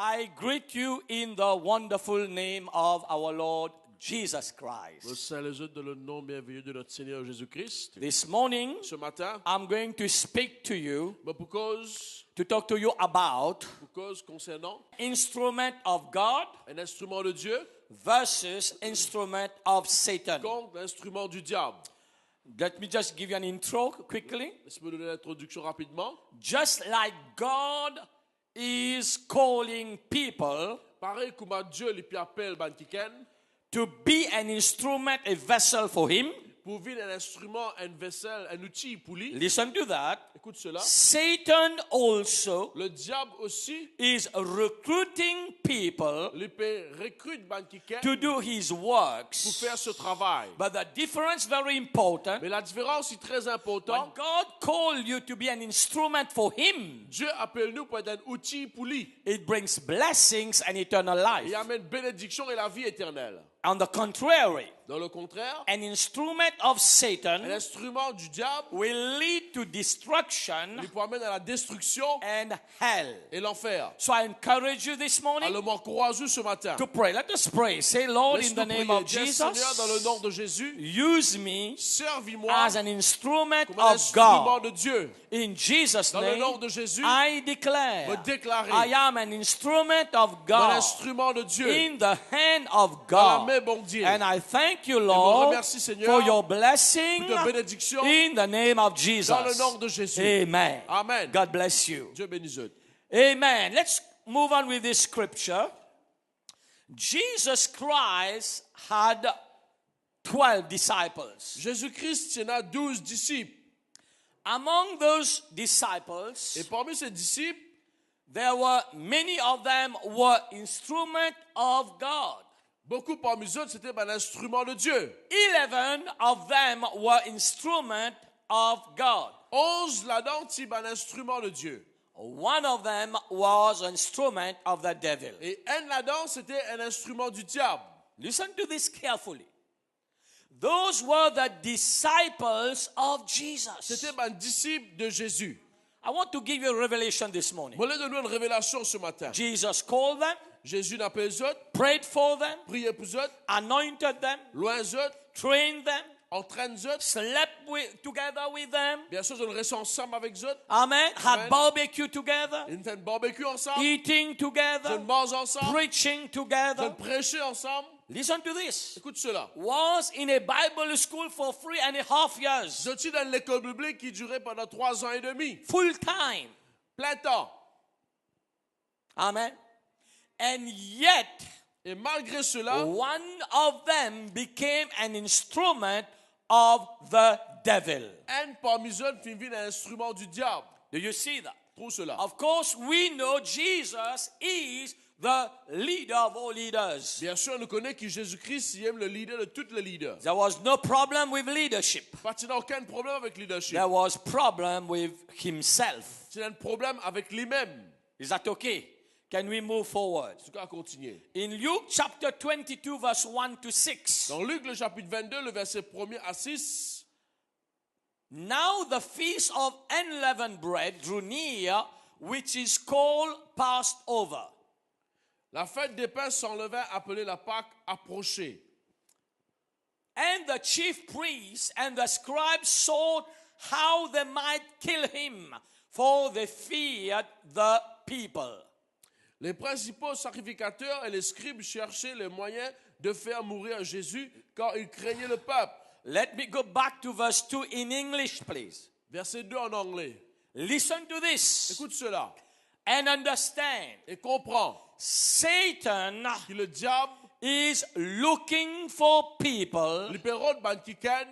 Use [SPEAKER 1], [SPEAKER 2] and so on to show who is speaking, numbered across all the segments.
[SPEAKER 1] I greet you in the wonderful name of our Lord Jesus
[SPEAKER 2] Je
[SPEAKER 1] Christ.
[SPEAKER 2] salue les autres dans le nom merveilleux de notre Seigneur Jésus-Christ.
[SPEAKER 1] This morning,
[SPEAKER 2] Ce matin,
[SPEAKER 1] I'm going to speak to you,
[SPEAKER 2] to
[SPEAKER 1] talk to you about
[SPEAKER 2] concernant
[SPEAKER 1] instrument of God
[SPEAKER 2] un instrument de Dieu
[SPEAKER 1] versus instrument of Satan.
[SPEAKER 2] contre l'instrument du diable.
[SPEAKER 1] Let me just give you an intro quickly.
[SPEAKER 2] Laisse-moi donner l'introduction rapidement.
[SPEAKER 1] Just like God is calling people
[SPEAKER 2] Pareil comme Dieu lui appelle Bantiken
[SPEAKER 1] to be an instrument, a vessel for him.
[SPEAKER 2] pour vivre un instrument, un vaisselle, un outil pour lui.
[SPEAKER 1] Listen to that.
[SPEAKER 2] Écoute cela.
[SPEAKER 1] Satan also
[SPEAKER 2] Le diable aussi,
[SPEAKER 1] is recruiting people
[SPEAKER 2] lui recrute Bantiken
[SPEAKER 1] to do his
[SPEAKER 2] pour
[SPEAKER 1] works.
[SPEAKER 2] faire ce travail.
[SPEAKER 1] But the difference very important.
[SPEAKER 2] Mais la différence est très
[SPEAKER 1] When
[SPEAKER 2] importante.
[SPEAKER 1] God called you to be an instrument for him,
[SPEAKER 2] Dieu appelle nous pour être un outil pour lui.
[SPEAKER 1] it brings blessings and eternal life.
[SPEAKER 2] Il amène bénédiction et la vie éternelle.
[SPEAKER 1] On the contrary,
[SPEAKER 2] Dans le contraire,
[SPEAKER 1] an instrument of
[SPEAKER 2] un
[SPEAKER 1] Satan
[SPEAKER 2] instrument du diable
[SPEAKER 1] will lead to destruction
[SPEAKER 2] lui peut amener à la destruction
[SPEAKER 1] and hell.
[SPEAKER 2] et l'enfer.
[SPEAKER 1] So I encourage you this morning
[SPEAKER 2] Alors m'encourage ce matin.
[SPEAKER 1] to pray. Let us pray. Say, Lord, in the
[SPEAKER 2] Laisse-nous
[SPEAKER 1] name
[SPEAKER 2] prier.
[SPEAKER 1] of
[SPEAKER 2] Dis, Seigneur, dans le
[SPEAKER 1] Jesus,
[SPEAKER 2] nom de Jésus,
[SPEAKER 1] use me
[SPEAKER 2] servis-moi
[SPEAKER 1] as an instrument
[SPEAKER 2] comme un
[SPEAKER 1] of
[SPEAKER 2] instrument
[SPEAKER 1] God.
[SPEAKER 2] de Dieu.
[SPEAKER 1] In Jesus'
[SPEAKER 2] Dans le nom
[SPEAKER 1] name,
[SPEAKER 2] de Jésus,
[SPEAKER 1] I declare
[SPEAKER 2] me déclarer
[SPEAKER 1] I am an instrument of
[SPEAKER 2] mon
[SPEAKER 1] God
[SPEAKER 2] instrument de Dieu
[SPEAKER 1] in the hand of
[SPEAKER 2] dans la
[SPEAKER 1] God.
[SPEAKER 2] main bon Dieu.
[SPEAKER 1] And I thank you,
[SPEAKER 2] vous
[SPEAKER 1] Lord,
[SPEAKER 2] remercie, Seigneur,
[SPEAKER 1] for your blessing
[SPEAKER 2] pour ta bénédiction
[SPEAKER 1] in the name of Jesus.
[SPEAKER 2] dans le nom de Jésus.
[SPEAKER 1] Amen.
[SPEAKER 2] Amen.
[SPEAKER 1] God bless you.
[SPEAKER 2] Dieu bénisse eux.
[SPEAKER 1] Amen. Let's move on with this scripture. Jesus Christ had 12 disciples.
[SPEAKER 2] Jésus-Christ, il y en a 12 disciples.
[SPEAKER 1] Among those disciples,
[SPEAKER 2] Et parmi ces disciples,
[SPEAKER 1] there were many of them were instrument of God.
[SPEAKER 2] beaucoup parmi eux, c'était un instrument de Dieu.
[SPEAKER 1] 11 of them were instrument of God.
[SPEAKER 2] 11 là-dedans, c'est un instrument de Dieu.
[SPEAKER 1] One of them was an instrument of the devil.
[SPEAKER 2] Et un là-dedans, c'était un instrument du diable.
[SPEAKER 1] Listen to this carefully. Those were the disciples of Jesus.
[SPEAKER 2] C'était un disciple de Jésus.
[SPEAKER 1] I want to give you a revelation this morning.
[SPEAKER 2] Je voulais donner une révélation ce matin.
[SPEAKER 1] Jesus called them,
[SPEAKER 2] Jésus n'a pas les autres,
[SPEAKER 1] prayed for them,
[SPEAKER 2] prié pour eux autres,
[SPEAKER 1] anointed them,
[SPEAKER 2] loin eux autres,
[SPEAKER 1] trained them,
[SPEAKER 2] entraîne eux autres.
[SPEAKER 1] slept together with them.
[SPEAKER 2] Bien sûr, on reste ensemble avec eux autres.
[SPEAKER 1] Amen.
[SPEAKER 2] Amen.
[SPEAKER 1] Had barbecue together,
[SPEAKER 2] Ils font un barbecue ensemble.
[SPEAKER 1] eating
[SPEAKER 2] Ils
[SPEAKER 1] together,
[SPEAKER 2] mangent ensemble.
[SPEAKER 1] preaching
[SPEAKER 2] Ils
[SPEAKER 1] together.
[SPEAKER 2] prêcher ensemble.
[SPEAKER 1] Listen to this.
[SPEAKER 2] Écoute cela.
[SPEAKER 1] Was in a Bible school for 3.5 years.
[SPEAKER 2] Je suis dans l'école biblique qui durait pendant 3 ans et demi.
[SPEAKER 1] Full time.
[SPEAKER 2] Plein temps.
[SPEAKER 1] Amen. And yet,
[SPEAKER 2] Et malgré cela,
[SPEAKER 1] one of them became an instrument of the devil.
[SPEAKER 2] un parmi eux finit un instrument du diable.
[SPEAKER 1] Do you see that?
[SPEAKER 2] Trouve cela.
[SPEAKER 1] Of course, we know Jesus is the leader of all leaders.
[SPEAKER 2] Bien sûr, on connaît que Jésus-Christ il aime le leader de tous les leaders.
[SPEAKER 1] There was no problem with leadership.
[SPEAKER 2] Parce qu'il n'a aucun problème avec le leadership.
[SPEAKER 1] There was problem with himself.
[SPEAKER 2] C'est un problème avec lui-même.
[SPEAKER 1] Is that okay? Can we move forward?
[SPEAKER 2] En tout cas, continuer.
[SPEAKER 1] In Luke chapter 22 verse 1 to 6.
[SPEAKER 2] Dans Luc, le chapitre 22, le verset 1er à 6.
[SPEAKER 1] Now the feast of unleavened bread drew near, which is called Passover.
[SPEAKER 2] La fête des pains sans levain, appelée la Pâque, approchait.
[SPEAKER 1] And the chief priests and the scribes sought how they might kill him, for they feared the people.
[SPEAKER 2] Les principaux sacrificateurs et les scribes cherchaient les moyens de faire mourir Jésus, car ils craignaient le peuple.
[SPEAKER 1] Let me go back to verse 2 in English, please.
[SPEAKER 2] Verset 2 en anglais.
[SPEAKER 1] Listen to this
[SPEAKER 2] Écoute cela
[SPEAKER 1] and understand.
[SPEAKER 2] et comprends
[SPEAKER 1] Satan
[SPEAKER 2] que le diable,
[SPEAKER 1] is looking for people
[SPEAKER 2] libéraux banquiken,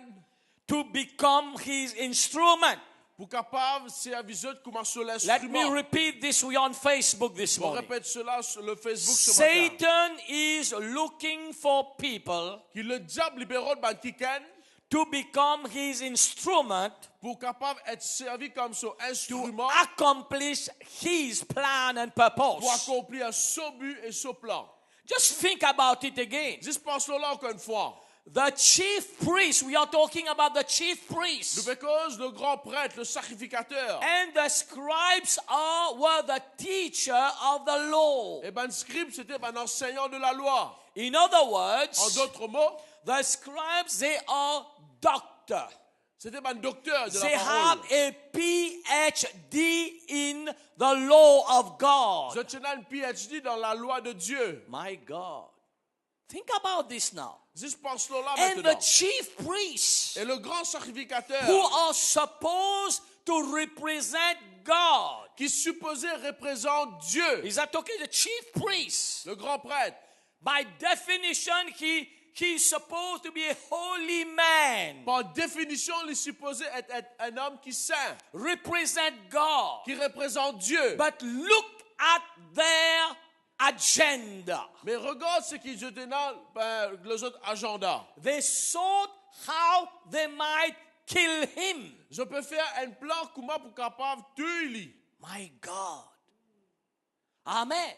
[SPEAKER 1] to become his instrument.
[SPEAKER 2] pour capable servir comme sur
[SPEAKER 1] Let me
[SPEAKER 2] l'instrument.
[SPEAKER 1] repeat this. We are on Facebook this
[SPEAKER 2] On
[SPEAKER 1] morning.
[SPEAKER 2] répète cela sur le Facebook ce matin.
[SPEAKER 1] Satan is looking for people
[SPEAKER 2] Que le diable libéraux banquiken,
[SPEAKER 1] to become his instrument
[SPEAKER 2] pour capable être servi comme son
[SPEAKER 1] to
[SPEAKER 2] instrument
[SPEAKER 1] accomplish his plan and
[SPEAKER 2] pour
[SPEAKER 1] purpose.
[SPEAKER 2] accomplir son but et son plan.
[SPEAKER 1] Just think about it again.
[SPEAKER 2] Juste pense-le là encore une fois.
[SPEAKER 1] the chief priest, we are talking about the chief
[SPEAKER 2] Nous
[SPEAKER 1] priest,
[SPEAKER 2] cause le grand prêtre, le sacrificateur.
[SPEAKER 1] and the scribes were the teacher of the law.
[SPEAKER 2] Et ben, le scribe, c'était un enseignant de la loi.
[SPEAKER 1] In other
[SPEAKER 2] En
[SPEAKER 1] words,
[SPEAKER 2] d'autres mots,
[SPEAKER 1] the scribes, they are doctor.
[SPEAKER 2] c'était un docteur de
[SPEAKER 1] They
[SPEAKER 2] la
[SPEAKER 1] have
[SPEAKER 2] parole.
[SPEAKER 1] a PhD in the law of God.
[SPEAKER 2] Je tenais un PhD dans la loi de Dieu.
[SPEAKER 1] My God. Think about this now.
[SPEAKER 2] Juste pense-le là
[SPEAKER 1] And the
[SPEAKER 2] maintenant.
[SPEAKER 1] chief priests
[SPEAKER 2] Et le grand sacrificateur
[SPEAKER 1] who are supposed to represent God.
[SPEAKER 2] qui supposé représente Dieu,
[SPEAKER 1] Is that okay? The chief priest,
[SPEAKER 2] le grand prêtre,
[SPEAKER 1] by definition, he's supposed to be a holy man.
[SPEAKER 2] par définition, il est supposé être un homme qui saint,
[SPEAKER 1] Represent God.
[SPEAKER 2] qui représente Dieu.
[SPEAKER 1] But look at their agenda.
[SPEAKER 2] Mais regarde ce qu'ils étaient dans les autres agendas.
[SPEAKER 1] They sought how they might kill him.
[SPEAKER 2] Je peux faire un plan comment pour capable de tuer lui.
[SPEAKER 1] My God. Amen.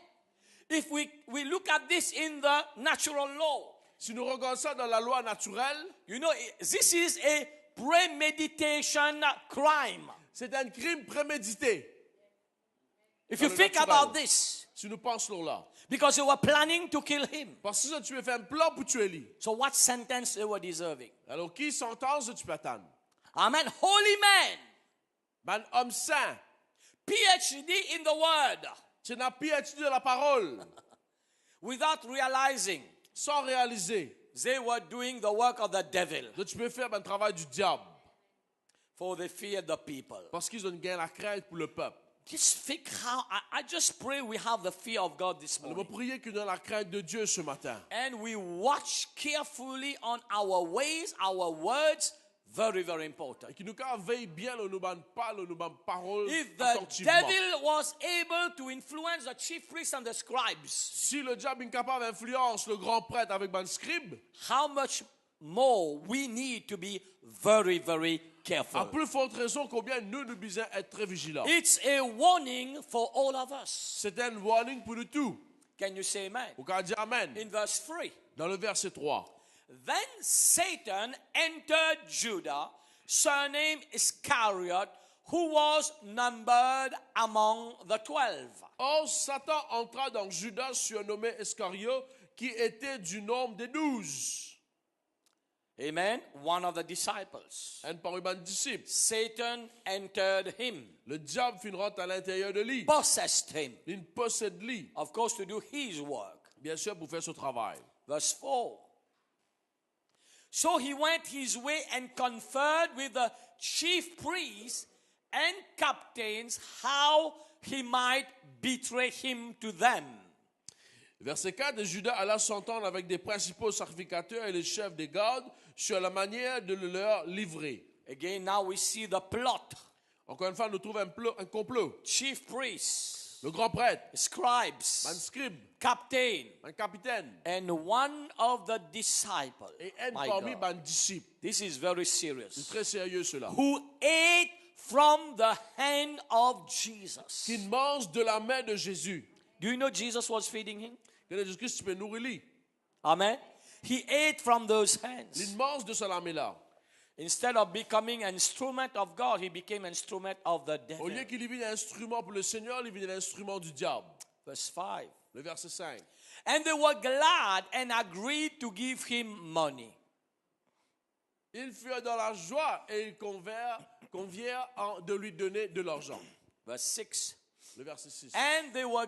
[SPEAKER 1] If we look at this in the natural law,
[SPEAKER 2] Si nous regardons ça dans la loi naturelle,
[SPEAKER 1] you know, this is a premeditation crime.
[SPEAKER 2] c'est un crime prémédité.
[SPEAKER 1] If you
[SPEAKER 2] Dans le
[SPEAKER 1] think
[SPEAKER 2] naturel.
[SPEAKER 1] about this,
[SPEAKER 2] Si nous pensons là.
[SPEAKER 1] because they were planning to kill him.
[SPEAKER 2] Parce que tu veux faire un plan pour tuer lui.
[SPEAKER 1] So what sentence they were deserving?
[SPEAKER 2] Alors qui sentence tu peux attendre?
[SPEAKER 1] Amen. Holy man,
[SPEAKER 2] Un homme saint.
[SPEAKER 1] PhD in the word,
[SPEAKER 2] Tu n'as PhD de la parole.
[SPEAKER 1] without realizing
[SPEAKER 2] Sans réaliser.
[SPEAKER 1] they were doing the work of the devil,
[SPEAKER 2] Donc tu peux faire un travail du diable.
[SPEAKER 1] for they feared the people.
[SPEAKER 2] Parce qu'ils ont gagné la crainte pour le peuple.
[SPEAKER 1] Just think how, I just pray we have the fear of God this
[SPEAKER 2] On va
[SPEAKER 1] morning.
[SPEAKER 2] prier que nous ayons la crainte de Dieu ce matin.
[SPEAKER 1] And we watch carefully on our ways, our words. Very, very important.
[SPEAKER 2] Et que nous veillons bien, nous parlons, nous paroles
[SPEAKER 1] If the
[SPEAKER 2] attentivement.
[SPEAKER 1] devil was able to influence the chief priests and the scribes,
[SPEAKER 2] Si le diable est capable d'influencer le grand prêtre avec un scribe,
[SPEAKER 1] how much more we need to be very, very
[SPEAKER 2] à
[SPEAKER 1] careful.
[SPEAKER 2] plus forte raison combien nous devons être très vigilants.
[SPEAKER 1] It's a warning for all of us.
[SPEAKER 2] C'est un warning pour nous tous.
[SPEAKER 1] Can you say amen?
[SPEAKER 2] Au cas dit Amen.
[SPEAKER 1] In verse 3.
[SPEAKER 2] Dans le verset 3.
[SPEAKER 1] Then Satan entered Judah, surnamed Iscariot, who was numbered among the 12.
[SPEAKER 2] Or, Satan entra dans Judas, surnommé Iscariot, qui était du nombre des 12.
[SPEAKER 1] Amen. One of the disciples.
[SPEAKER 2] Un parmi les disciples.
[SPEAKER 1] Satan entered him,
[SPEAKER 2] Le diable fit rentre à l'intérieur de lui.
[SPEAKER 1] possessed him,
[SPEAKER 2] Il possède lui.
[SPEAKER 1] of course, to do his work.
[SPEAKER 2] Bien sûr, pour faire ce travail.
[SPEAKER 1] Verse 4. So he went his way and conferred with the chief priests and captains how he might betray him to them.
[SPEAKER 2] Verset 4, Judas alla s'entendre avec des principaux sacrificateurs et les chefs des gardes sur la manière de le leur livrer.
[SPEAKER 1] Again, now we see the plot.
[SPEAKER 2] Encore une fois, nous trouvons un complot.
[SPEAKER 1] Chief priests,
[SPEAKER 2] Le grand prêtre,
[SPEAKER 1] scribes,
[SPEAKER 2] un scribe,
[SPEAKER 1] captain,
[SPEAKER 2] un capitaine
[SPEAKER 1] and one of the disciples.
[SPEAKER 2] et un
[SPEAKER 1] My
[SPEAKER 2] parmi
[SPEAKER 1] God.
[SPEAKER 2] les disciples.
[SPEAKER 1] This is very
[SPEAKER 2] C'est
[SPEAKER 1] serious.
[SPEAKER 2] très sérieux cela.
[SPEAKER 1] Who ate from the hand of Jesus.
[SPEAKER 2] Qui mange de la main de Jésus.
[SPEAKER 1] Do you know Jesus was feeding him?
[SPEAKER 2] Que Jésus-Christ tu peux nourrir lui.
[SPEAKER 1] Amen. He ate from those hands.
[SPEAKER 2] Il mange de sa main-là.
[SPEAKER 1] Instead of becoming an instrument of God, he became an instrument of the devil.
[SPEAKER 2] Au lieu qu'il devienne un instrument pour le Seigneur, il devient un instrument du diable.
[SPEAKER 1] Verse 5.
[SPEAKER 2] Le verset 5.
[SPEAKER 1] And they were glad and agreed to give him money.
[SPEAKER 2] Ils furent dans la joie et ils convinrent de lui donner de l'argent.
[SPEAKER 1] Verse 6.
[SPEAKER 2] Le verset 6.
[SPEAKER 1] And they were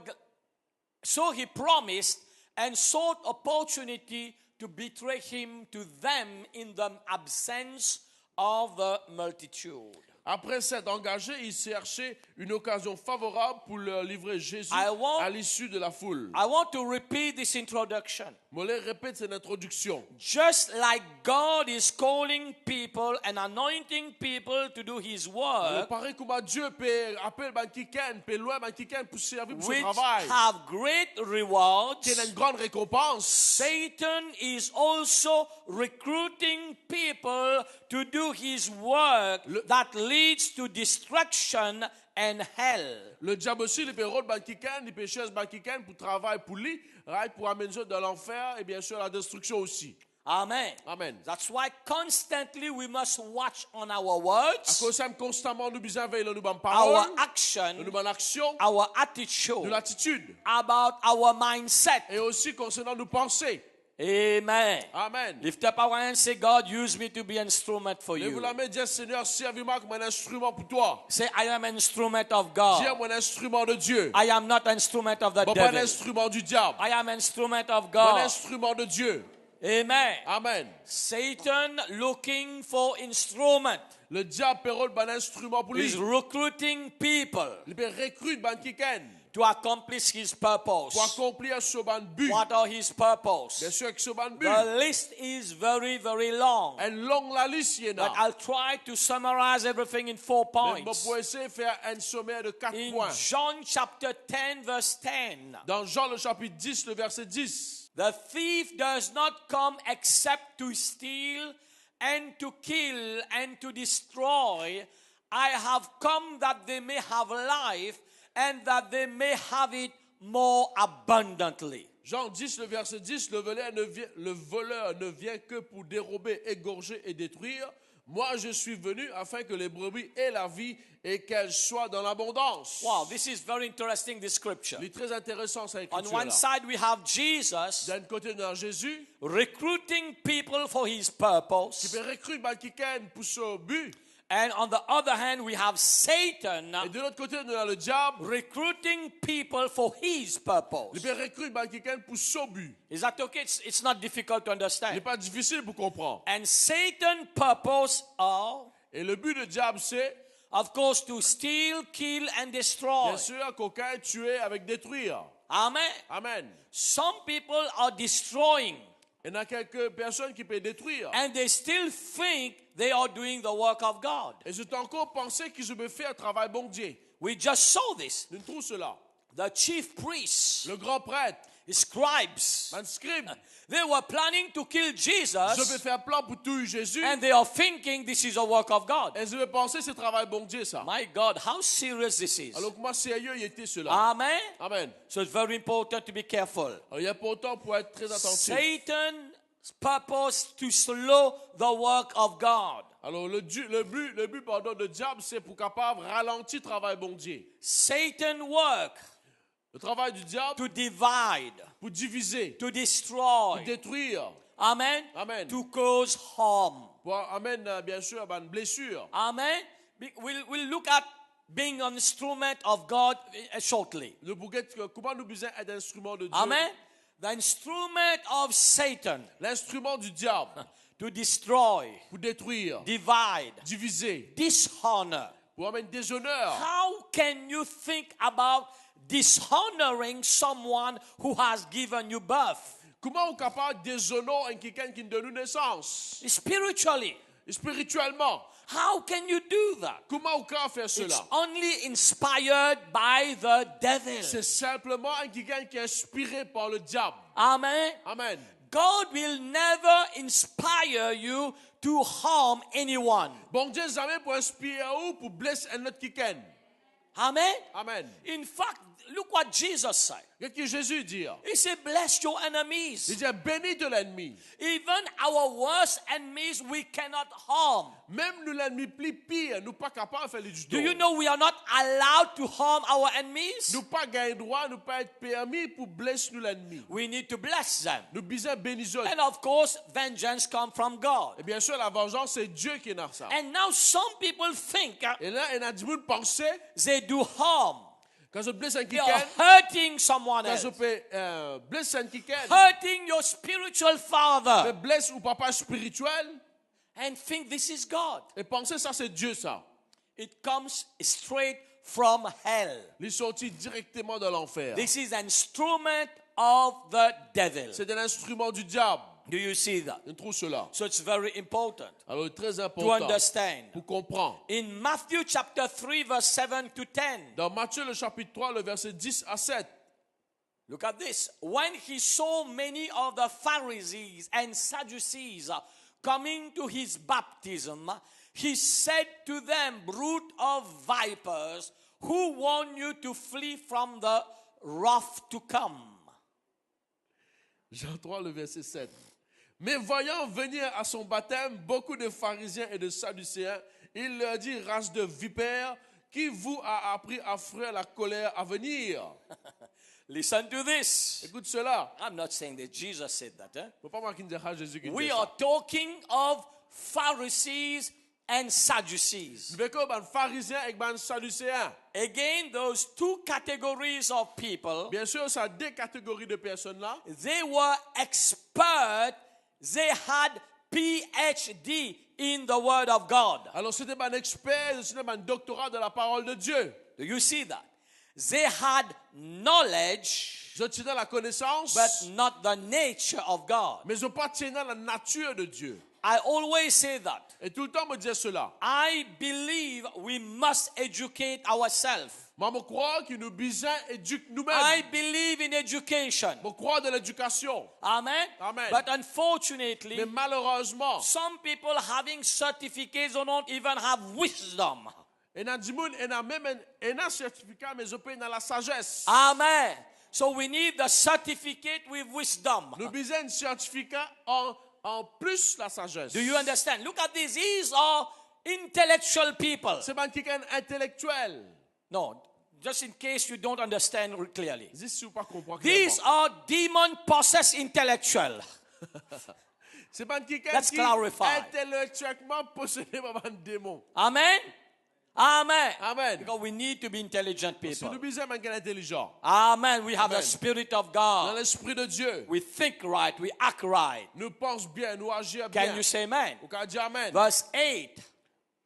[SPEAKER 1] so he promised and sought opportunity to betray him to them in the absence of the multitude.
[SPEAKER 2] Après s'être engagé, il cherchait une occasion favorable pour leur livrer Jésus
[SPEAKER 1] I want-
[SPEAKER 2] à l'issue de la foule.
[SPEAKER 1] I want to repeat this introduction.
[SPEAKER 2] Mollet répète cette introduction.
[SPEAKER 1] Just like God is calling people and anointing people to do his
[SPEAKER 2] Il
[SPEAKER 1] work,
[SPEAKER 2] paraît comment Dieu peut appeler quelqu'un, peut loin quelqu'un pour servir pour son
[SPEAKER 1] which
[SPEAKER 2] travail.
[SPEAKER 1] have great rewards,
[SPEAKER 2] Qui a une grande récompense.
[SPEAKER 1] Satan is also recruiting people to do his work that leads to destruction and hell.
[SPEAKER 2] Le diable aussi, il peut rôder quelqu'un, il peut chercher quelqu'un pour travailler pour lui, pour amener dans l'enfer et bien sûr la destruction aussi.
[SPEAKER 1] Amen.
[SPEAKER 2] Amen.
[SPEAKER 1] That's why constantly we must watch on our
[SPEAKER 2] À
[SPEAKER 1] words,
[SPEAKER 2] cause de ça, constamment, nous besoin veiller nous bonnes
[SPEAKER 1] our
[SPEAKER 2] paroles, nous
[SPEAKER 1] action,
[SPEAKER 2] bonnes actions,
[SPEAKER 1] our
[SPEAKER 2] de
[SPEAKER 1] attitude,
[SPEAKER 2] l'attitude.
[SPEAKER 1] about our mindset.
[SPEAKER 2] Et aussi concernant nos pensées.
[SPEAKER 1] Amen.
[SPEAKER 2] Amen.
[SPEAKER 1] Lift up our hands, say, God, use me to be an instrument for
[SPEAKER 2] Lève
[SPEAKER 1] you.
[SPEAKER 2] la main, dis Seigneur, servis-moi comme un instrument pour toi.
[SPEAKER 1] Say, I am an instrument of
[SPEAKER 2] Dis
[SPEAKER 1] God.
[SPEAKER 2] moi un instrument de Dieu.
[SPEAKER 1] I am not an instrument of the
[SPEAKER 2] Bon, pas un
[SPEAKER 1] devil.
[SPEAKER 2] instrument du diable.
[SPEAKER 1] I am an instrument of
[SPEAKER 2] Bon, un
[SPEAKER 1] God.
[SPEAKER 2] instrument de Dieu.
[SPEAKER 1] Amen.
[SPEAKER 2] Amen.
[SPEAKER 1] Satan looking for instrument.
[SPEAKER 2] Le diable peut rôle un instrument pour lui.
[SPEAKER 1] He's recruiting people
[SPEAKER 2] Il peut recruter ban kiken
[SPEAKER 1] to accomplish his purpose.
[SPEAKER 2] pour accomplir ce ban but.
[SPEAKER 1] What are his purpose?
[SPEAKER 2] Bien sûr que ce ban but.
[SPEAKER 1] The list is very, very long.
[SPEAKER 2] Un long la liste y en
[SPEAKER 1] But
[SPEAKER 2] a.
[SPEAKER 1] I'll try to summarize everything in 4
[SPEAKER 2] Mais
[SPEAKER 1] points.
[SPEAKER 2] on peut essayer de faire un sommaire de 4
[SPEAKER 1] In
[SPEAKER 2] points.
[SPEAKER 1] John chapter 10, verse 10,
[SPEAKER 2] Dans Jean le chapitre 10, le verset 10.
[SPEAKER 1] the thief does not come except to steal and to kill and to destroy. I have come that they may have life and that they may have it more abundantly.
[SPEAKER 2] Jean 10, le verset 10, le voleur ne vient que pour dérober, égorger et détruire. Moi, je suis venu afin que les brebis aient la vie et qu'elles soient dans l'abondance.
[SPEAKER 1] Wow, this is very interesting, this scripture.
[SPEAKER 2] Il est très intéressant, cette
[SPEAKER 1] On
[SPEAKER 2] écriture-là.
[SPEAKER 1] one side, we have Jesus
[SPEAKER 2] D'un côté, nous avons Jésus
[SPEAKER 1] recruiting people for his
[SPEAKER 2] qui
[SPEAKER 1] purpose.
[SPEAKER 2] peut recruter quelqu'un pour ce but.
[SPEAKER 1] And on the other hand, we have Satan
[SPEAKER 2] Et de l'autre côté, nous avons le diable
[SPEAKER 1] recruiting people for his purpose.
[SPEAKER 2] qui peut recruter quelqu'un pour ce but.
[SPEAKER 1] Is that okay? It's not difficult to
[SPEAKER 2] Il n'est
[SPEAKER 1] understand.
[SPEAKER 2] pas difficile pour comprendre.
[SPEAKER 1] And Satan's purpose are,
[SPEAKER 2] Et le but du diable, c'est,
[SPEAKER 1] of course, to steal, kill, and destroy.
[SPEAKER 2] bien sûr, qu'aucun tuer avec détruire.
[SPEAKER 1] Amen.
[SPEAKER 2] Amen.
[SPEAKER 1] Some people are destroying,
[SPEAKER 2] Il y a quelques personnes qui peuvent détruire.
[SPEAKER 1] and they still think they are doing the work of God.
[SPEAKER 2] Et je t'ai encore pensé qu'ils me fait un travail bon Dieu.
[SPEAKER 1] We just saw this.
[SPEAKER 2] Nous trouvons cela.
[SPEAKER 1] The chief priests,
[SPEAKER 2] Le grand prêtre,
[SPEAKER 1] scribes,
[SPEAKER 2] un scribe,
[SPEAKER 1] they were planning to kill
[SPEAKER 2] je peux
[SPEAKER 1] Jesus,
[SPEAKER 2] faire un plan pour tuer Jésus.
[SPEAKER 1] and they are thinking this is a work of God.
[SPEAKER 2] Et je vais penser que c'est travail bon Dieu, ça.
[SPEAKER 1] My God, how serious this is.
[SPEAKER 2] Alors, comment sérieux il était cela?
[SPEAKER 1] Amen.
[SPEAKER 2] Amen.
[SPEAKER 1] So it's very important to be careful.
[SPEAKER 2] Alors, il est important pour être très attentif.
[SPEAKER 1] Satan's purpose to slow the work of God.
[SPEAKER 2] Alors, le but pardon, de diable, c'est pour capable ralentir le travail bon Dieu.
[SPEAKER 1] Satan work
[SPEAKER 2] Le travail du diable,
[SPEAKER 1] to divide,
[SPEAKER 2] pour diviser,
[SPEAKER 1] to
[SPEAKER 2] pour
[SPEAKER 1] destroy.
[SPEAKER 2] détruire,
[SPEAKER 1] Amen.
[SPEAKER 2] Amen.
[SPEAKER 1] To cause harm.
[SPEAKER 2] pour amener, bien sûr, une blessure.
[SPEAKER 1] Amen. We'll look at being an instrument of God shortly.
[SPEAKER 2] Le bouquet, comment nous besoin être instrument de Dieu?
[SPEAKER 1] Amen. The instrument of Satan
[SPEAKER 2] L'instrument du diable,
[SPEAKER 1] to destroy,
[SPEAKER 2] pour détruire,
[SPEAKER 1] divide,
[SPEAKER 2] diviser,
[SPEAKER 1] dishonor.
[SPEAKER 2] pour amener déshonneur.
[SPEAKER 1] How can you think about dishonoring someone who has given you birth?
[SPEAKER 2] Comment on est capable de déshonorer quelqu'un qui nous donne naissance?
[SPEAKER 1] Spiritually,
[SPEAKER 2] Spirituellement,
[SPEAKER 1] how can you do that?
[SPEAKER 2] comment on peut faire
[SPEAKER 1] It's
[SPEAKER 2] cela?
[SPEAKER 1] only inspired by the devil.
[SPEAKER 2] C'est simplement quelqu'un qui est inspiré par le diable.
[SPEAKER 1] Amen.
[SPEAKER 2] Amen.
[SPEAKER 1] God will never inspire you to harm anyone.
[SPEAKER 2] Bon Dieu jamais pour inspirer ou pour blesser un autre quelqu'un.
[SPEAKER 1] Amen.
[SPEAKER 2] Amen.
[SPEAKER 1] In fact, look what Jesus said.
[SPEAKER 2] Qu'est-ce que Jésus dit?
[SPEAKER 1] He said, bless your enemies.
[SPEAKER 2] Il dit bénis de l'ennemi.
[SPEAKER 1] Even our worst enemies we cannot harm.
[SPEAKER 2] Même nous l'ennemi plus pire, nous pas capables de faire du
[SPEAKER 1] Do
[SPEAKER 2] tout.
[SPEAKER 1] you know we are not allowed to harm our enemies?
[SPEAKER 2] Nous pas gagner droit, nous pas être permis pour blesser nous l'ennemi.
[SPEAKER 1] We need to bless them.
[SPEAKER 2] Nous besoin bénir eux.
[SPEAKER 1] And of course, vengeance comes from God.
[SPEAKER 2] Et bien sûr, la vengeance, c'est Dieu qui est dans ça.
[SPEAKER 1] And now some people think
[SPEAKER 2] Et là, il y a du monde penser,
[SPEAKER 1] they do harm.
[SPEAKER 2] quand je blesse un
[SPEAKER 1] They are
[SPEAKER 2] quelqu'un,
[SPEAKER 1] hurting someone
[SPEAKER 2] quand
[SPEAKER 1] else.
[SPEAKER 2] je peux blesser un quelqu'un,
[SPEAKER 1] Hurting your spiritual
[SPEAKER 2] je
[SPEAKER 1] father.
[SPEAKER 2] blesse ou papa spirituel,
[SPEAKER 1] And think this is God.
[SPEAKER 2] et penser ça, c'est Dieu, ça.
[SPEAKER 1] It comes straight from hell.
[SPEAKER 2] Il est sorti directement de l'enfer.
[SPEAKER 1] This is an instrument of the devil.
[SPEAKER 2] C'est un instrument du diable.
[SPEAKER 1] Do you see that?
[SPEAKER 2] On trouve cela.
[SPEAKER 1] So it's very important
[SPEAKER 2] Alors, très
[SPEAKER 1] to
[SPEAKER 2] important
[SPEAKER 1] understand.
[SPEAKER 2] pour comprendre.
[SPEAKER 1] In Matthew chapter 3 verse 7 to 10.
[SPEAKER 2] Dans Matthieu, le chapitre 3, le verset 10 à 7.
[SPEAKER 1] Look at this. When he saw many of the Pharisees and Sadducees coming to his baptism, he said to them, brood of vipers, who warned you to flee from the wrath to come?
[SPEAKER 2] Jean 3, le verset 7. Mais voyant venir à son baptême beaucoup de pharisiens et de sadducéens, il leur dit, race de vipères, qui vous a appris à fuir la colère à venir?
[SPEAKER 1] Listen to this.
[SPEAKER 2] Écoute cela.
[SPEAKER 1] I'm not saying that Jesus said that. Eh?
[SPEAKER 2] Faut pas marquer Jésus qui dit
[SPEAKER 1] We
[SPEAKER 2] ça.
[SPEAKER 1] are talking of Pharisees and Sadducees.
[SPEAKER 2] Nous voyons que les pharisiens et les sadducéens.
[SPEAKER 1] Again, those two categories of people,
[SPEAKER 2] Bien sûr, ça a deux catégories de personnes là.
[SPEAKER 1] they were expert. They had PhD in the Word of God.
[SPEAKER 2] Alors c'était un expert, c'était un doctorat de la parole de Dieu.
[SPEAKER 1] Do you see that? They had knowledge,
[SPEAKER 2] Ils ont tenu la connaissance,
[SPEAKER 1] but not the nature of God.
[SPEAKER 2] mais ils n'ont pas tenu la nature de Dieu.
[SPEAKER 1] I always say that.
[SPEAKER 2] Et tout le temps, me disait cela.
[SPEAKER 1] I believe we must educate ourselves.
[SPEAKER 2] Moi, je crois que nous besoin éduquer
[SPEAKER 1] I
[SPEAKER 2] nous-mêmes.
[SPEAKER 1] believe in education.
[SPEAKER 2] Je crois de l'éducation.
[SPEAKER 1] Amen.
[SPEAKER 2] Amen.
[SPEAKER 1] But unfortunately,
[SPEAKER 2] Mais malheureusement,
[SPEAKER 1] some people having certificates don't even have wisdom.
[SPEAKER 2] il y a des gens qui ont même un certificat, mais ils ont pas dans la sagesse.
[SPEAKER 1] Amen. So we need the certificate with wisdom.
[SPEAKER 2] Nous besoin un certificat en plus la sagesse.
[SPEAKER 1] Do you understand? Look at this. These are intellectual people.
[SPEAKER 2] C'est pas quelqu'un intellectuel.
[SPEAKER 1] No, just in case you don't understand clearly.
[SPEAKER 2] Si vous pas comprendre
[SPEAKER 1] These
[SPEAKER 2] clairement.
[SPEAKER 1] are demon-possessed intellectual.
[SPEAKER 2] C'est pas quelqu'un
[SPEAKER 1] Let's
[SPEAKER 2] qui
[SPEAKER 1] clarify.
[SPEAKER 2] intellectuellement possédé par un démon.
[SPEAKER 1] Amen. Amen.
[SPEAKER 2] Amen.
[SPEAKER 1] Because we need to be intelligent
[SPEAKER 2] Si nous
[SPEAKER 1] people.
[SPEAKER 2] besoin un quelqu'un intelligent.
[SPEAKER 1] Amen. We have
[SPEAKER 2] Amen.
[SPEAKER 1] the Spirit of
[SPEAKER 2] Dans
[SPEAKER 1] God.
[SPEAKER 2] l'esprit de Dieu,
[SPEAKER 1] We think right. We act right.
[SPEAKER 2] nous pensons bien, nous agissons
[SPEAKER 1] Can
[SPEAKER 2] bien.
[SPEAKER 1] you say amen?
[SPEAKER 2] Vous pouvez dire amen.
[SPEAKER 1] Verse 8.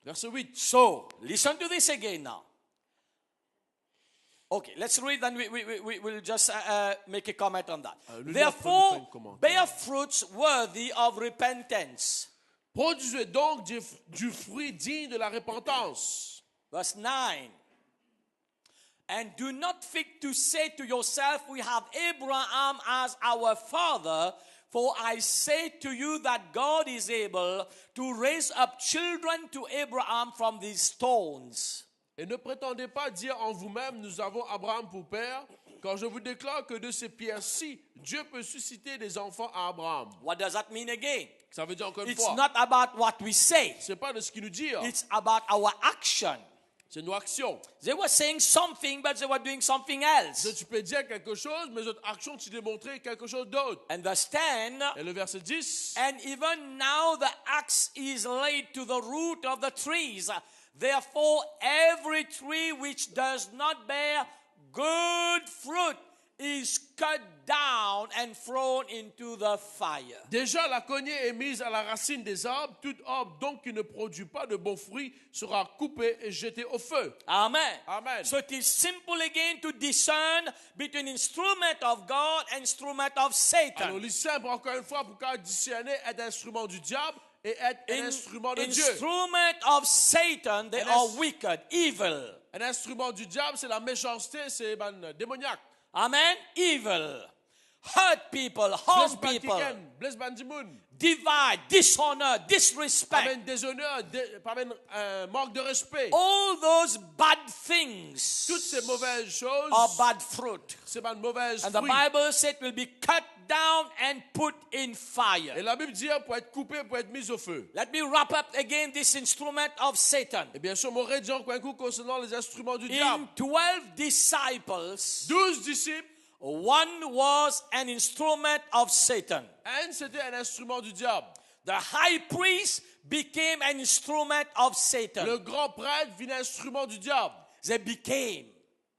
[SPEAKER 2] Verset 8.
[SPEAKER 1] So, listen to this again now. Okay, let's read, then we will just make a comment on that.
[SPEAKER 2] nous
[SPEAKER 1] Therefore,
[SPEAKER 2] lisons après, nous faisons un commentaire.
[SPEAKER 1] bear fruits worthy of repentance.
[SPEAKER 2] Produisez donc du fruit digne de la repentance.
[SPEAKER 1] Verse 9. And do not think to say to yourself, we have Abraham as our father, for I say to you that God is able to raise up children to Abraham from these stones.
[SPEAKER 2] Et ne prétendez pas dire en vous-même, nous avons Abraham pour père, quand je vous déclare que de ces pierres-ci, Dieu peut susciter des enfants à Abraham.
[SPEAKER 1] What does that mean again?
[SPEAKER 2] Ça veut dire encore une
[SPEAKER 1] It's
[SPEAKER 2] fois,
[SPEAKER 1] not about what we say.
[SPEAKER 2] c'est pas de ce qu'il nous dit,
[SPEAKER 1] It's about our action.
[SPEAKER 2] c'est nos actions.
[SPEAKER 1] They were saying something, but they were doing something
[SPEAKER 2] Donc,
[SPEAKER 1] else.
[SPEAKER 2] tu peux dire quelque chose, mais notre action, tu démontrer quelque chose d'autre.
[SPEAKER 1] And verse 10,
[SPEAKER 2] Et le verset 10,
[SPEAKER 1] and even now the axe is laid to the root of the trees. Therefore, every tree which does not bear good fruit is cut down and thrown into the fire.
[SPEAKER 2] déjà la cognée est mise à la racine des arbres. Tout arbre donc qui ne produit pas de bons fruits sera coupé et jeté au feu.
[SPEAKER 1] Amen.
[SPEAKER 2] Amen.
[SPEAKER 1] So it is simple again to discern between instrument of God and instrument of
[SPEAKER 2] Alors,
[SPEAKER 1] Satan.
[SPEAKER 2] le simple, encore une fois, pour qu'on discerner être instrument du diable et être un instrument de Dieu.
[SPEAKER 1] Instrument of Satan, they
[SPEAKER 2] And
[SPEAKER 1] are
[SPEAKER 2] as-
[SPEAKER 1] wicked, evil.
[SPEAKER 2] Un instrument du diable, c'est la méchanceté, c'est démoniaque.
[SPEAKER 1] Amen. Evil. Hurt people, harm
[SPEAKER 2] Blesse
[SPEAKER 1] people,
[SPEAKER 2] blesse bandimoun.
[SPEAKER 1] divide, dishonor, disrespect.
[SPEAKER 2] Amène déshonneur, amène manque de respect.
[SPEAKER 1] All those bad things
[SPEAKER 2] Toutes ces mauvaises choses,
[SPEAKER 1] are bad fruit.
[SPEAKER 2] c'est une mauvaise
[SPEAKER 1] And the
[SPEAKER 2] fruit.
[SPEAKER 1] Bible said will be cut down and put in
[SPEAKER 2] Et
[SPEAKER 1] fire.
[SPEAKER 2] la Bible dit pour être coupé, pour être mis au feu.
[SPEAKER 1] Let me wrap up again this instrument of Satan.
[SPEAKER 2] Et bien sûr, mon rédigeant un coup concernant les instruments du diable.
[SPEAKER 1] In 12 disciples,
[SPEAKER 2] 12 disciples,
[SPEAKER 1] one was an instrument of Satan.
[SPEAKER 2] un c'était un instrument du diable.
[SPEAKER 1] The high priest became an instrument of Satan.
[SPEAKER 2] Le grand prêtre vit un instrument du diable.
[SPEAKER 1] They became.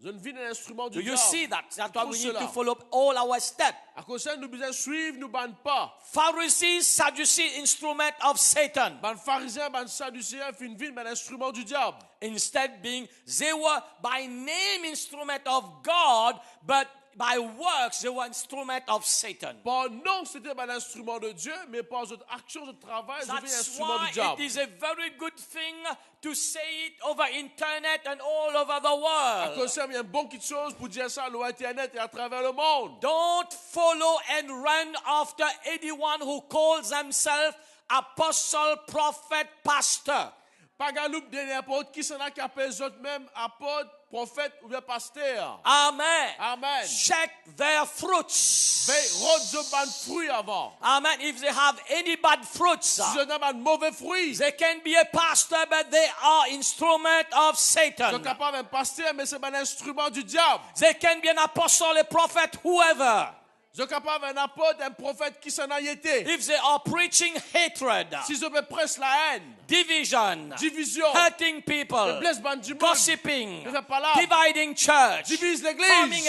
[SPEAKER 2] Je ne vis un instrument
[SPEAKER 1] Do
[SPEAKER 2] du
[SPEAKER 1] you
[SPEAKER 2] diable.
[SPEAKER 1] see that? That's why
[SPEAKER 2] Tout
[SPEAKER 1] we need
[SPEAKER 2] cela.
[SPEAKER 1] to follow all our steps.
[SPEAKER 2] À cause de ça, nous besoin suivre, nous bannent pas.
[SPEAKER 1] Pharisees, Sadducees, instrument of Satan.
[SPEAKER 2] Ban pharisien, ban sadducéen, fin ville, ban instrument du diable.
[SPEAKER 1] Instead being, they were by name instrument of God, but by works they were instrument of Satan.
[SPEAKER 2] Par non, c'était un instrument de Dieu, mais par votre action de travail, je vis un
[SPEAKER 1] That's
[SPEAKER 2] instrument
[SPEAKER 1] why
[SPEAKER 2] du diable.
[SPEAKER 1] it is a very good thing to say it over internet and all over the
[SPEAKER 2] À cause de
[SPEAKER 1] world.
[SPEAKER 2] ça, il y a une bonne petite chose pour dire ça à l'Internet et à travers le monde.
[SPEAKER 1] Don't follow and run after anyone who calls themselves apostle, prophet, pastor.
[SPEAKER 2] Pas galoupe de n'importe qui s'en a qui appelle les autres même apôtres, prophètes ou bien pasteurs.
[SPEAKER 1] Amen.
[SPEAKER 2] Amen.
[SPEAKER 1] Check their fruits.
[SPEAKER 2] Mais rôde ban fruits avant.
[SPEAKER 1] Amen. If they have any bad fruits,
[SPEAKER 2] Si je n'ai pas de mauvais fruits,
[SPEAKER 1] they can be a pastor, but they are instrument of
[SPEAKER 2] je
[SPEAKER 1] Satan.
[SPEAKER 2] suis capable d'un pasteur, mais c'est un instrument du diable.
[SPEAKER 1] They can be an apostle, a prophet, whoever.
[SPEAKER 2] Je suis capable d'un apôtre, un prophète qui s'en a été.
[SPEAKER 1] If they are preaching hatred,
[SPEAKER 2] Si je me presse la haine,
[SPEAKER 1] division,
[SPEAKER 2] division,
[SPEAKER 1] hurting people,
[SPEAKER 2] je blesse ban du monde,
[SPEAKER 1] gossiping,
[SPEAKER 2] je fais pas là,
[SPEAKER 1] dividing church,
[SPEAKER 2] divise
[SPEAKER 1] harming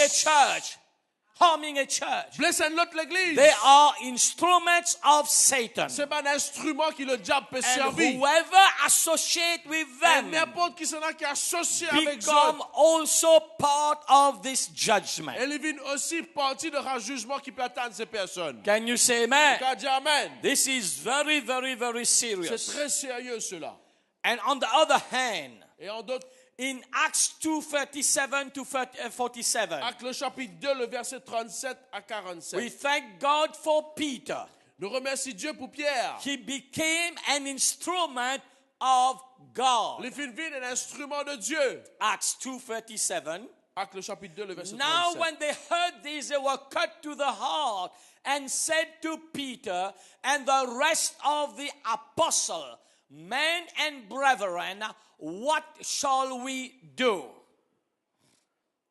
[SPEAKER 1] a
[SPEAKER 2] l'église,
[SPEAKER 1] church,
[SPEAKER 2] blesse un autre l'église.
[SPEAKER 1] they are instruments of Satan.
[SPEAKER 2] C'est un instrument qui le diable peut
[SPEAKER 1] And
[SPEAKER 2] servir.
[SPEAKER 1] whoever associate with
[SPEAKER 2] Et
[SPEAKER 1] them
[SPEAKER 2] n'importe qui s'en a qui est associé avec eux.
[SPEAKER 1] become also part of this judgment.
[SPEAKER 2] Elle est aussi partie de un jugement qui peut atteindre ces personnes.
[SPEAKER 1] Can you say amen?
[SPEAKER 2] Quand dit Amen.
[SPEAKER 1] This is very, very, very
[SPEAKER 2] C'est
[SPEAKER 1] serious.
[SPEAKER 2] très sérieux cela.
[SPEAKER 1] And on the other hand,
[SPEAKER 2] Et en d'autres,
[SPEAKER 1] in Acts 2:37 to 47,
[SPEAKER 2] Actes le chapitre 2, le verset 37 à 47.
[SPEAKER 1] we thank God for Peter.
[SPEAKER 2] Nous remercions Dieu pour Pierre.
[SPEAKER 1] He became an instrument of God.
[SPEAKER 2] Les filles est un instrument de Dieu.
[SPEAKER 1] Acts 2:37.
[SPEAKER 2] Actes le chapitre 2, le verset
[SPEAKER 1] Now
[SPEAKER 2] 37.
[SPEAKER 1] when they heard this, they were cut to the heart and said to Peter and the rest of the apostles, men and brethren, what shall we do?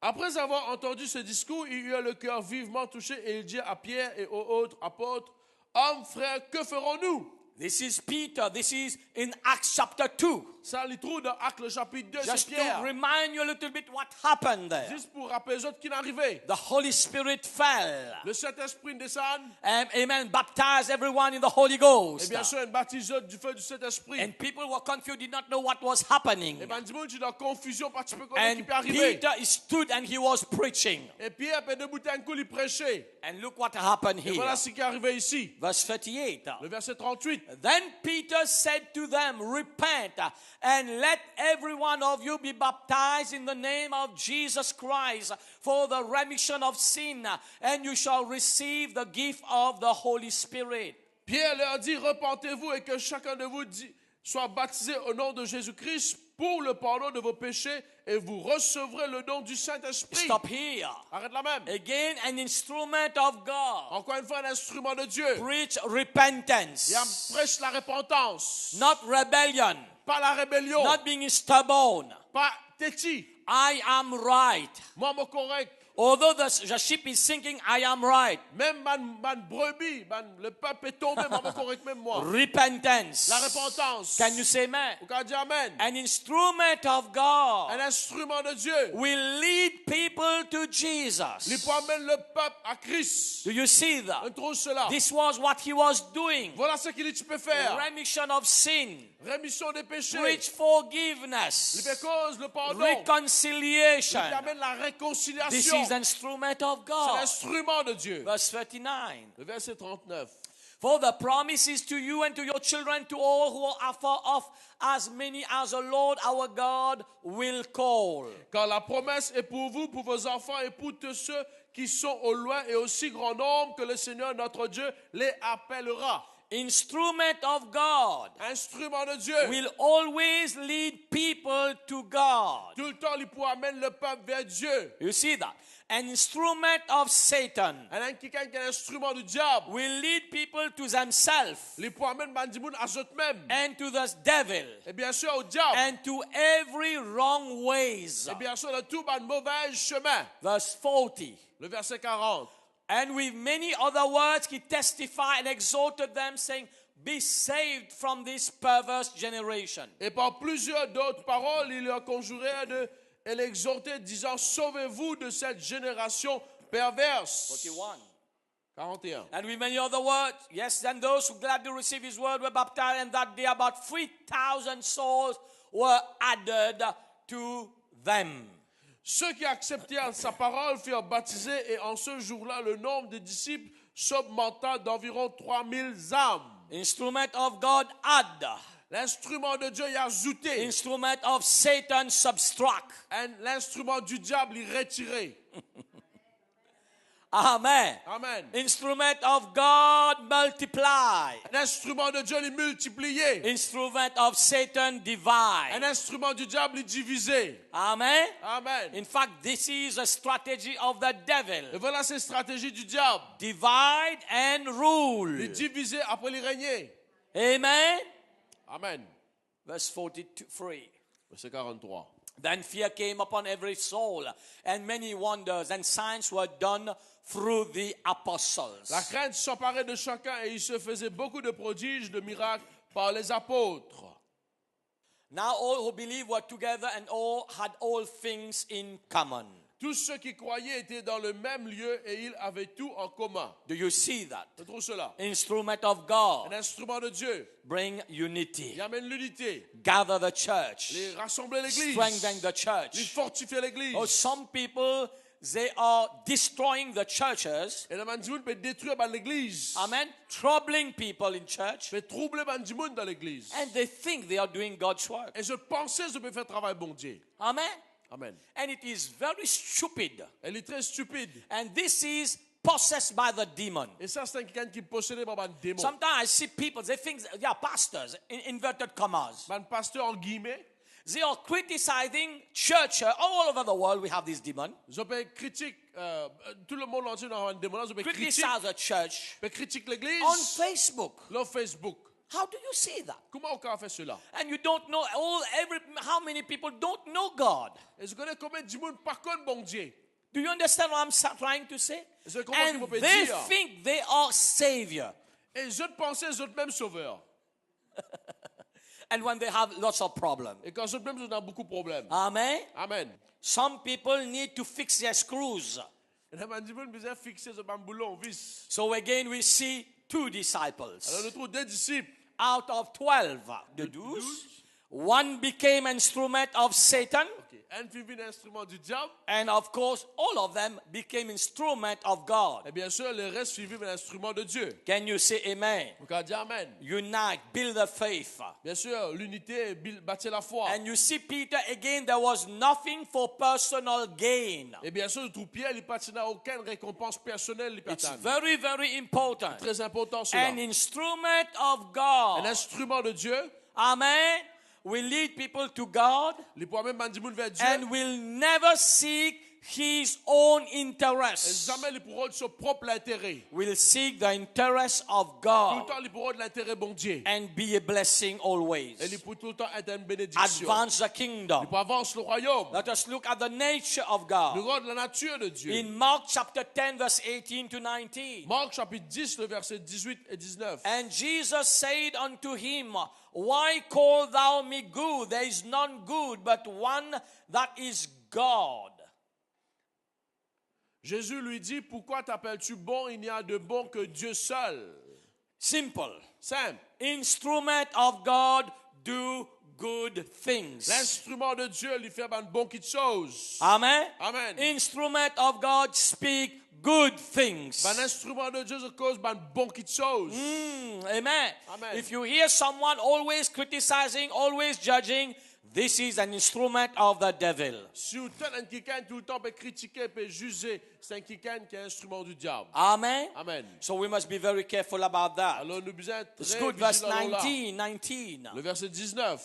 [SPEAKER 2] Après avoir entendu ce discours, il eut le cœur vivement touché et il dit à Pierre et aux autres apôtres, hommes, frères, que ferons-nous?
[SPEAKER 1] This is Peter. This is in Acts chapter 2.
[SPEAKER 2] Ça, il trouve dans Actes le chapitre 2, c'est
[SPEAKER 1] Just to
[SPEAKER 2] Pierre.
[SPEAKER 1] remind you a little bit what happened there.
[SPEAKER 2] Juste pour rappeler aux autres qui n'arrivaient.
[SPEAKER 1] The Holy Spirit fell.
[SPEAKER 2] Le Saint-Esprit descend.
[SPEAKER 1] Amen. Baptized everyone in the Holy
[SPEAKER 2] Et
[SPEAKER 1] Ghost.
[SPEAKER 2] bien sûr, un baptiseur du feu du Saint-Esprit.
[SPEAKER 1] And people were confused, did not know what was happening.
[SPEAKER 2] Et bien, du monde, tu es dans confusion parce que tu peux connaître qui
[SPEAKER 1] And
[SPEAKER 2] peut arriver.
[SPEAKER 1] Peter stood and he was preaching.
[SPEAKER 2] Et Pierre, peut debout un coup, il prêchait.
[SPEAKER 1] And look what happened
[SPEAKER 2] Et
[SPEAKER 1] here.
[SPEAKER 2] voilà ce qui est arrivé ici.
[SPEAKER 1] Verse 38.
[SPEAKER 2] Le verset 38.
[SPEAKER 1] Then Peter said to them, repent and let every one of you be baptized in the name of Jesus Christ for the remission of sin, and you shall receive the gift of the Holy Spirit.
[SPEAKER 2] Pierre leur dit, repentez-vous et que chacun de vous soit baptisé au nom de Jésus-Christ pour le pardon de vos péchés et vous recevrez le don du Saint-Esprit.
[SPEAKER 1] Stop here.
[SPEAKER 2] Arrête là même.
[SPEAKER 1] Again, an instrument of God.
[SPEAKER 2] Encore une fois, un instrument de Dieu.
[SPEAKER 1] Preach repentance.
[SPEAKER 2] Il prêche la repentance.
[SPEAKER 1] Not rebellion.
[SPEAKER 2] Pas la rébellion.
[SPEAKER 1] Not being stubborn.
[SPEAKER 2] Pas têti.
[SPEAKER 1] I am right.
[SPEAKER 2] Moi, mon correct.
[SPEAKER 1] Although the sheep is thinking, I am right.
[SPEAKER 2] Même man brebis, le peuple est tombé, moi, mon correct, même moi.
[SPEAKER 1] Repentance.
[SPEAKER 2] La repentance.
[SPEAKER 1] Can you say amen?
[SPEAKER 2] Vous pouvez dire amen.
[SPEAKER 1] An instrument of God
[SPEAKER 2] Un instrument de Dieu.
[SPEAKER 1] will lead people to
[SPEAKER 2] Il
[SPEAKER 1] Jesus.
[SPEAKER 2] peut amener le peuple à Christ.
[SPEAKER 1] Do you see
[SPEAKER 2] On
[SPEAKER 1] that?
[SPEAKER 2] trouve cela.
[SPEAKER 1] This was what he was doing.
[SPEAKER 2] Voilà ce qu'il dit, tu peux faire.
[SPEAKER 1] Remission of sin.
[SPEAKER 2] Rémission des péchés.
[SPEAKER 1] Preach forgiveness.
[SPEAKER 2] Cause le pardon.
[SPEAKER 1] Reconciliation.
[SPEAKER 2] Il amène la
[SPEAKER 1] This
[SPEAKER 2] réconciliation.
[SPEAKER 1] is the instrument of
[SPEAKER 2] C'est
[SPEAKER 1] God.
[SPEAKER 2] l'instrument de Dieu.
[SPEAKER 1] Verse 39.
[SPEAKER 2] Le verset 39.
[SPEAKER 1] For the promise is to you and to your children, to all who are far off, as many as the Lord our God will call.
[SPEAKER 2] Car la promesse est pour vous, pour vos enfants et pour tous ceux qui sont au loin et aussi grand nombre que le Seigneur notre Dieu les appellera.
[SPEAKER 1] Instrument of God
[SPEAKER 2] Instrument de Dieu.
[SPEAKER 1] will always lead people to God.
[SPEAKER 2] Tout le temps, il peut amener le peuple vers Dieu.
[SPEAKER 1] You see that? An instrument of Satan
[SPEAKER 2] Quelqu'un qui est un instrument du diable.
[SPEAKER 1] will lead people to themselves
[SPEAKER 2] Il peut amener Bandimoun à eux-mêmes.
[SPEAKER 1] and to the devil
[SPEAKER 2] Et bien sûr au diable.
[SPEAKER 1] and to every wrong ways.
[SPEAKER 2] Et bien sûr de tout mauvais chemin.
[SPEAKER 1] Verse 40.
[SPEAKER 2] Le verset 40.
[SPEAKER 1] And with many other words he testified and exhorted them, saying, be saved from this perverse generation.
[SPEAKER 2] Et par plusieurs d'autres paroles, il leur conjurait et l'exhortait, disant, sauvez-vous de cette génération perverse.
[SPEAKER 1] 41.
[SPEAKER 2] 41.
[SPEAKER 1] And with many other words, yes, then those who gladly received his word were baptized, and that day about 3,000 souls were added to them.
[SPEAKER 2] Ceux qui acceptèrent sa parole furent baptisés et en ce jour-là, le nombre de disciples s'augmenta d'environ 3000 âmes.
[SPEAKER 1] Instrument of God add.
[SPEAKER 2] L'instrument de Dieu y a ajouté.
[SPEAKER 1] Instrument of Satan subtract.
[SPEAKER 2] L'instrument du diable y retiré.
[SPEAKER 1] Amen.
[SPEAKER 2] Amen.
[SPEAKER 1] Instrument of God multiply.
[SPEAKER 2] Un instrument de Dieu, il est multiplié.
[SPEAKER 1] Instrument of Satan
[SPEAKER 2] Un
[SPEAKER 1] divide.
[SPEAKER 2] instrument du diable, il est divisé.
[SPEAKER 1] Amen.
[SPEAKER 2] Amen.
[SPEAKER 1] In fact, this is a strategy of the
[SPEAKER 2] Et
[SPEAKER 1] devil.
[SPEAKER 2] voilà ces stratégies du diable.
[SPEAKER 1] Divide and
[SPEAKER 2] Les
[SPEAKER 1] rule.
[SPEAKER 2] diviser après les régner.
[SPEAKER 1] Amen.
[SPEAKER 2] Amen.
[SPEAKER 1] Verse 43.
[SPEAKER 2] Verset 43.
[SPEAKER 1] Then fear came upon every soul, and many wonders and signs were done through the apostles.
[SPEAKER 2] La crainte s'emparait de chacun et il se faisait beaucoup de prodiges, de miracles par les apôtres.
[SPEAKER 1] Now all who believed were together and all had all things in common.
[SPEAKER 2] Tous ceux qui croyaient étaient dans le même lieu et ils avaient tout en commun.
[SPEAKER 1] Do you see that?
[SPEAKER 2] On trouve cela.
[SPEAKER 1] Instrument of
[SPEAKER 2] Un
[SPEAKER 1] God.
[SPEAKER 2] instrument de Dieu.
[SPEAKER 1] Bring unity.
[SPEAKER 2] Il amène l'unité.
[SPEAKER 1] Gather the church.
[SPEAKER 2] Les rassembler l'église.
[SPEAKER 1] Strengthen the
[SPEAKER 2] Les
[SPEAKER 1] church.
[SPEAKER 2] fortifier l'église.
[SPEAKER 1] Oh, some people, they are destroying the churches.
[SPEAKER 2] Et le mandimoun peut détruire l'église.
[SPEAKER 1] Amen. Troubling people in church.
[SPEAKER 2] Peut troubler mandimoun dans l'église.
[SPEAKER 1] And they think they are doing God's work.
[SPEAKER 2] Et je pensais que je peux faire travail bon Dieu.
[SPEAKER 1] Amen.
[SPEAKER 2] Amen.
[SPEAKER 1] And it is very stupid.
[SPEAKER 2] Elle est très stupide.
[SPEAKER 1] And this is possessed by the demon.
[SPEAKER 2] Et ça, c'est quelqu'un qui est possédé par un démon.
[SPEAKER 1] Sometimes I see people, they think they are pastors, in inverted commas.
[SPEAKER 2] Un pasteur en guillemets.
[SPEAKER 1] They are criticizing church all over the world. We have this demon.
[SPEAKER 2] Je peux critiquer tout le monde entier dans un démon. Je peux critiquer
[SPEAKER 1] Criticize the church
[SPEAKER 2] l'église.
[SPEAKER 1] on Facebook.
[SPEAKER 2] Sur Facebook.
[SPEAKER 1] How do you see that?
[SPEAKER 2] Comment on a fait cela?
[SPEAKER 1] And you don't know how many people don't know God.
[SPEAKER 2] Et je connais combien de monde par contre bon Dieu.
[SPEAKER 1] Do you understand what I'm trying to say?
[SPEAKER 2] Je comprends ce
[SPEAKER 1] And
[SPEAKER 2] qu'il veut
[SPEAKER 1] they
[SPEAKER 2] dire.
[SPEAKER 1] think they are savior.
[SPEAKER 2] Et je pensais je même sauveur.
[SPEAKER 1] And when they have lots of problems.
[SPEAKER 2] Et quand je même je beaucoup de problèmes.
[SPEAKER 1] Amen.
[SPEAKER 2] Amen.
[SPEAKER 1] Some people need to fix their screws.
[SPEAKER 2] Et là, man, on besoin fixer ce boulon vis.
[SPEAKER 1] So again we see two disciples.
[SPEAKER 2] Alors, on trouve deux disciples.
[SPEAKER 1] Out of 12, the 12, one became instrument of Satan.
[SPEAKER 2] Okay. Un fut un instrument du diable.
[SPEAKER 1] And of course, all of them became instrument of God.
[SPEAKER 2] Et bien sûr, le reste suivi un instrument de Dieu.
[SPEAKER 1] Can you say amen?
[SPEAKER 2] On peut dire amen.
[SPEAKER 1] Unite, build the faith.
[SPEAKER 2] Bien sûr, l'unité bâtit la foi.
[SPEAKER 1] And you see Peter again, there was nothing for personal gain.
[SPEAKER 2] Et bien sûr, le trou Pierre, il n'a aucune récompense personnelle.
[SPEAKER 1] It's very, very important.
[SPEAKER 2] Très important cela.
[SPEAKER 1] An instrument of God.
[SPEAKER 2] Un instrument de Dieu.
[SPEAKER 1] Amen. Will lead people to God.
[SPEAKER 2] Les poids même mandimoun vers Dieu.
[SPEAKER 1] And will never seek his own
[SPEAKER 2] Et
[SPEAKER 1] interest.
[SPEAKER 2] jamais les pourront de son propre intérêt.
[SPEAKER 1] Will seek the interest of
[SPEAKER 2] Tout le
[SPEAKER 1] God
[SPEAKER 2] temps, les pourront de l'intérêt bon Dieu.
[SPEAKER 1] and be a blessing always.
[SPEAKER 2] Et les pour tout le temps être une bénédiction.
[SPEAKER 1] Advance the kingdom.
[SPEAKER 2] Pour avance le royaume.
[SPEAKER 1] Let us look at the nature of
[SPEAKER 2] Le
[SPEAKER 1] God.
[SPEAKER 2] rôle de la nature de Dieu.
[SPEAKER 1] In Mark chapter 10, verse 18 to 19.
[SPEAKER 2] Marc chapitre 10, le verset 18 et 19.
[SPEAKER 1] And Jesus said unto him, Why call thou me good? There is none good but one, that is God.
[SPEAKER 2] Jésus lui dit, pourquoi t'appelles-tu bon? Il n'y a de bon que Dieu seul.
[SPEAKER 1] Simple.
[SPEAKER 2] Simple.
[SPEAKER 1] Instrument of God do good things.
[SPEAKER 2] L'instrument de Dieu lui fait une bonne petite chose.
[SPEAKER 1] Amen.
[SPEAKER 2] Amen.
[SPEAKER 1] Instrument of God speak good things.
[SPEAKER 2] Un instrument de Dieu se cause une bonne petite chose.
[SPEAKER 1] Amen.
[SPEAKER 2] Amen.
[SPEAKER 1] If you hear someone always criticizing, always judging, this is an instrument of the devil.
[SPEAKER 2] Si vous tenez quelqu'un tout le temps peut critiquer, peut juger, c'est quelqu'un qui est un instrument du diable.
[SPEAKER 1] Amen.
[SPEAKER 2] Amen.
[SPEAKER 1] So we must be very careful about that.
[SPEAKER 2] Alors nous besoin être
[SPEAKER 1] It's
[SPEAKER 2] très
[SPEAKER 1] good. Verse
[SPEAKER 2] vigilants là.
[SPEAKER 1] 19.
[SPEAKER 2] Le verset 19.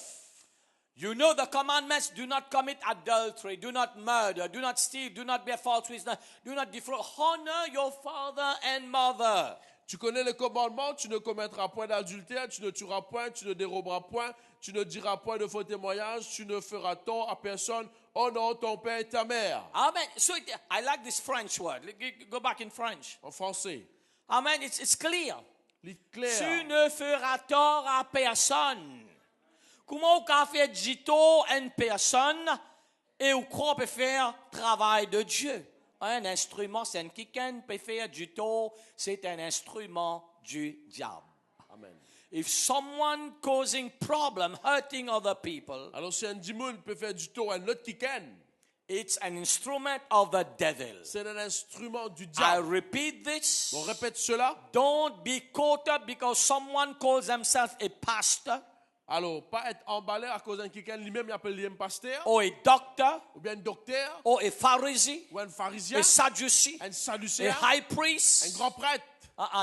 [SPEAKER 1] You know the commandments: do not commit adultery, do not murder, do not steal, do not bear false witness, do not defraud. Honor your father and mother.
[SPEAKER 2] Tu connais le commandement, tu ne commettras point d'adultère, tu ne tueras point, tu ne déroberas point, tu ne diras point de faux témoignages, tu ne feras tort à personne. Honore ton père et ta mère.
[SPEAKER 1] Amen. So I like this French word. Go back in French.
[SPEAKER 2] En français.
[SPEAKER 1] Amen. It's clear.
[SPEAKER 2] C'est
[SPEAKER 1] Tu
[SPEAKER 2] clair.
[SPEAKER 1] ne feras tort à personne. Comment on peut faire du tort à une personne et on peut faire travail de Dieu? Un instrument, c'est un quelqu'un peut faire du tort, c'est un instrument du diable.
[SPEAKER 2] Amen.
[SPEAKER 1] If someone causing problem, hurting other people,
[SPEAKER 2] Alors si un dimoun peut faire du tort à un autre quelqu'un,
[SPEAKER 1] it's an instrument of the devil.
[SPEAKER 2] c'est un instrument du
[SPEAKER 1] I
[SPEAKER 2] diable.
[SPEAKER 1] repeat this.
[SPEAKER 2] On répète cela.
[SPEAKER 1] Don't be caught up because someone calls himself a pastor.
[SPEAKER 2] Alors, pas être emballé à cause d'un quelqu'un lui-même, il appelle lui-même pasteur,
[SPEAKER 1] or a doctor,
[SPEAKER 2] ou bien un docteur,
[SPEAKER 1] or a Pharisee,
[SPEAKER 2] ou un pharisien,
[SPEAKER 1] a Sadducee,
[SPEAKER 2] un
[SPEAKER 1] a
[SPEAKER 2] sadducéen,
[SPEAKER 1] high
[SPEAKER 2] un
[SPEAKER 1] priest.
[SPEAKER 2] grand prêtre.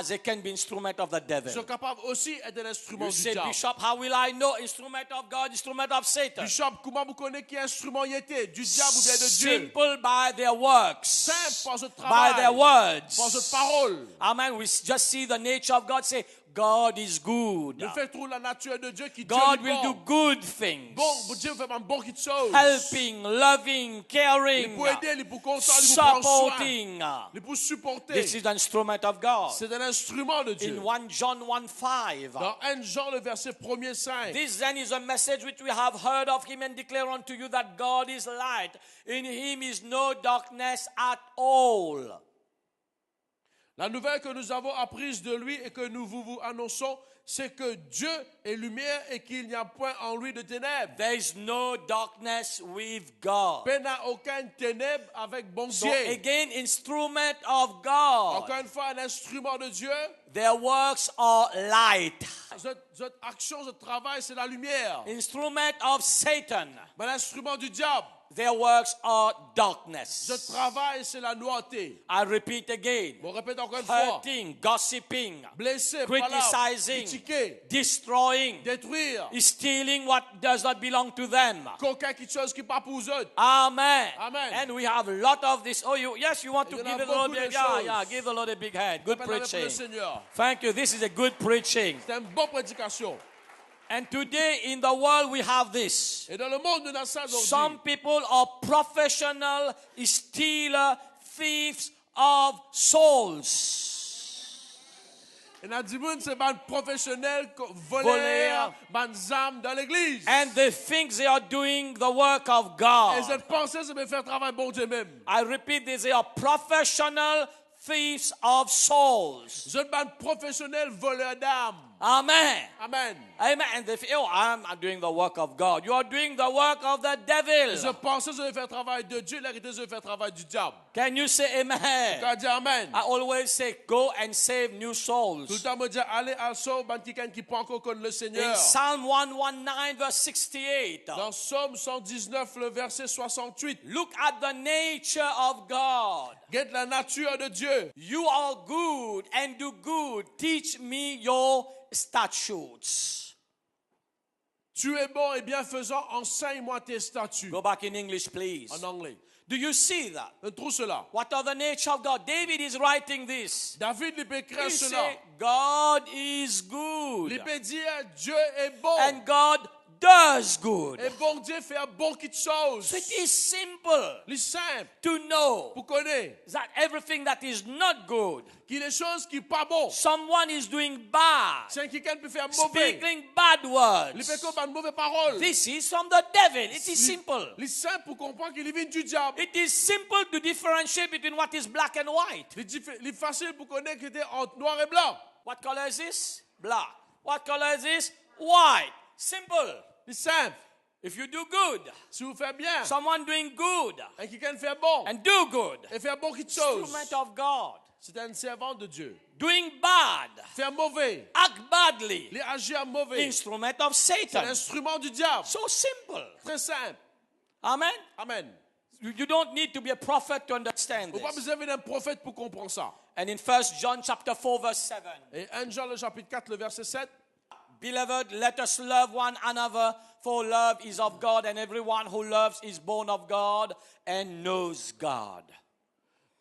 [SPEAKER 1] They can be instrument of the
[SPEAKER 2] Ils
[SPEAKER 1] devil.
[SPEAKER 2] sont capables aussi d'être un instrument
[SPEAKER 1] You
[SPEAKER 2] du
[SPEAKER 1] say,
[SPEAKER 2] diable.
[SPEAKER 1] Bishop, how will I know instrument of God, instrument of Satan?
[SPEAKER 2] Bishop, comment vous connaissez qui instrument il était? Du diable ou bien de Dieu?
[SPEAKER 1] Simple by their works,
[SPEAKER 2] Simple par ce
[SPEAKER 1] by
[SPEAKER 2] travail,
[SPEAKER 1] their words.
[SPEAKER 2] par cette parole.
[SPEAKER 1] Amen. We just see the nature of God. Say, God is good.
[SPEAKER 2] Le fait trouve la nature de Dieu qui
[SPEAKER 1] God
[SPEAKER 2] Dieu
[SPEAKER 1] will do
[SPEAKER 2] bon.
[SPEAKER 1] good things.
[SPEAKER 2] Bon, Dieu fait un bon quelque chose.
[SPEAKER 1] Helping, loving,
[SPEAKER 2] Il
[SPEAKER 1] caring,
[SPEAKER 2] peut aider, il peut consoler, il peut prendre soin.
[SPEAKER 1] supporting.
[SPEAKER 2] Il peut supporter.
[SPEAKER 1] This is the instrument of God.
[SPEAKER 2] C'est un instrument de Dieu.
[SPEAKER 1] In 1 John 1:5.
[SPEAKER 2] Dans 1 Jean, le verset 1er 5.
[SPEAKER 1] This then is a message which we have heard of him and declare unto you that God is light. In him is no darkness at all.
[SPEAKER 2] La nouvelle que nous avons apprise de lui et que nous vous annonçons, c'est que Dieu est lumière et qu'il n'y a point en lui de ténèbres.
[SPEAKER 1] There is no darkness with God.
[SPEAKER 2] Paix n'a aucune ténèbre avec bon
[SPEAKER 1] So
[SPEAKER 2] Dieu.
[SPEAKER 1] again, instrument of God.
[SPEAKER 2] Encore une fois, un instrument de Dieu.
[SPEAKER 1] Their works are light.
[SPEAKER 2] Cette action, ce travail, c'est la lumière.
[SPEAKER 1] Instrument of Satan.
[SPEAKER 2] Mais l'instrument du diable,
[SPEAKER 1] Their works are darkness.
[SPEAKER 2] ce travail, c'est la noirté.
[SPEAKER 1] I repeat again.
[SPEAKER 2] On répète encore une fois.
[SPEAKER 1] Hurting, gossiping,
[SPEAKER 2] Blesser,
[SPEAKER 1] criticizing,
[SPEAKER 2] critiquer,
[SPEAKER 1] destroying,
[SPEAKER 2] détruire.
[SPEAKER 1] stealing what does not belong to them.
[SPEAKER 2] Coquin quelque chose qui n'est pas pour eux.
[SPEAKER 1] Amen.
[SPEAKER 2] Amen.
[SPEAKER 1] And we have a lot of this. Oh, yes, you want to
[SPEAKER 2] Il y en
[SPEAKER 1] give
[SPEAKER 2] a
[SPEAKER 1] the Lord
[SPEAKER 2] beaucoup
[SPEAKER 1] a
[SPEAKER 2] de
[SPEAKER 1] yeah,
[SPEAKER 2] choses.
[SPEAKER 1] yeah, give the Lord a big hand. Good
[SPEAKER 2] Appelle avec le
[SPEAKER 1] preaching.
[SPEAKER 2] Seigneur.
[SPEAKER 1] Thank you. This is a good preaching.
[SPEAKER 2] C'est une bonne prédication.
[SPEAKER 1] And today in the world we have this.
[SPEAKER 2] Et dans le monde de la salle
[SPEAKER 1] Some people are professional stealers, thieves of souls.
[SPEAKER 2] il y a du monde, c'est un professionnel,
[SPEAKER 1] Voleur.
[SPEAKER 2] voleur, un âme dans l'église.
[SPEAKER 1] And they think they are doing the work of
[SPEAKER 2] Et
[SPEAKER 1] God.
[SPEAKER 2] cette pensée, c'est de faire travail bon Dieu même.
[SPEAKER 1] I repeat this, they are professional thieves of souls.
[SPEAKER 2] Je suis un professionnel voleur d'âme.
[SPEAKER 1] Amen.
[SPEAKER 2] Amen.
[SPEAKER 1] Amen. And they feel, oh, I'm doing the work of God. You are doing the work of the devil.
[SPEAKER 2] Je pensais que je vais faire travail de Dieu, la réalité, je vais faire travail du diable.
[SPEAKER 1] Can you say amen?
[SPEAKER 2] Quand je dis Amen,
[SPEAKER 1] I always say, go and save new
[SPEAKER 2] tout le
[SPEAKER 1] souls.
[SPEAKER 2] temps, me dit, allez à sauver quelqu'un qui peut encore connaître le
[SPEAKER 1] In
[SPEAKER 2] Seigneur.
[SPEAKER 1] Psalm 119, verse 68,
[SPEAKER 2] Dans Psaume 119, le verset 68,
[SPEAKER 1] look at the nature of God.
[SPEAKER 2] guette la nature de Dieu.
[SPEAKER 1] You are good and do good. Teach me your statutes.
[SPEAKER 2] Tu es bon et bienfaisant, enseigne-moi tes statuts.
[SPEAKER 1] Go back in English, please.
[SPEAKER 2] En anglais.
[SPEAKER 1] Do you see that?
[SPEAKER 2] On trouve cela.
[SPEAKER 1] What are the nature of God? David is writing this.
[SPEAKER 2] David lui peut écrire
[SPEAKER 1] He
[SPEAKER 2] cela.
[SPEAKER 1] say, God is good.
[SPEAKER 2] Il peut dire, Dieu est bon.
[SPEAKER 1] And God does good.
[SPEAKER 2] Et bon Dieu fait un bon quelque chose.
[SPEAKER 1] So it is simple
[SPEAKER 2] C'est simple.
[SPEAKER 1] to know
[SPEAKER 2] Pour connaître
[SPEAKER 1] that everything that is not good,
[SPEAKER 2] qu'il y a des choses qui ne sont pas bonnes.
[SPEAKER 1] someone is doing bad,
[SPEAKER 2] C'est quelqu'un qui peut faire mauvais.
[SPEAKER 1] speaking bad
[SPEAKER 2] Il
[SPEAKER 1] words.
[SPEAKER 2] peut faire une mauvaise parole.
[SPEAKER 1] This is from the devil. It is simple.
[SPEAKER 2] Il est simple pour comprendre qu'il vient du diable.
[SPEAKER 1] It is simple to differentiate between what is black and white.
[SPEAKER 2] Il est facile pour connaître qu'il était entre noir et blanc.
[SPEAKER 1] What color is this? Black. What color is this? White. Simple.
[SPEAKER 2] C'est simple.
[SPEAKER 1] If you do good,
[SPEAKER 2] Si vous faites bien,
[SPEAKER 1] someone doing good,
[SPEAKER 2] et quelqu'un fait bon,
[SPEAKER 1] and do good,
[SPEAKER 2] et fait bon quelque chose,
[SPEAKER 1] instrument of God.
[SPEAKER 2] c'est un servant de Dieu.
[SPEAKER 1] Doing bad,
[SPEAKER 2] Faire mauvais,
[SPEAKER 1] act badly,
[SPEAKER 2] il agit à mauvais.
[SPEAKER 1] instrument of
[SPEAKER 2] C'est
[SPEAKER 1] Satan.
[SPEAKER 2] l'instrument du diable.
[SPEAKER 1] So simple.
[SPEAKER 2] Très simple.
[SPEAKER 1] Amen.
[SPEAKER 2] Amen.
[SPEAKER 1] You don't need to be a prophet to understand
[SPEAKER 2] Vous n'avez pas
[SPEAKER 1] this.
[SPEAKER 2] besoin d'un prophète pour comprendre ça.
[SPEAKER 1] And in 1 John chapter 4 verse 7,
[SPEAKER 2] Et 1 Jean, le chapitre 4, le verset 7.
[SPEAKER 1] beloved, let us love one another, for love is of God, and everyone who loves is born of God and knows God.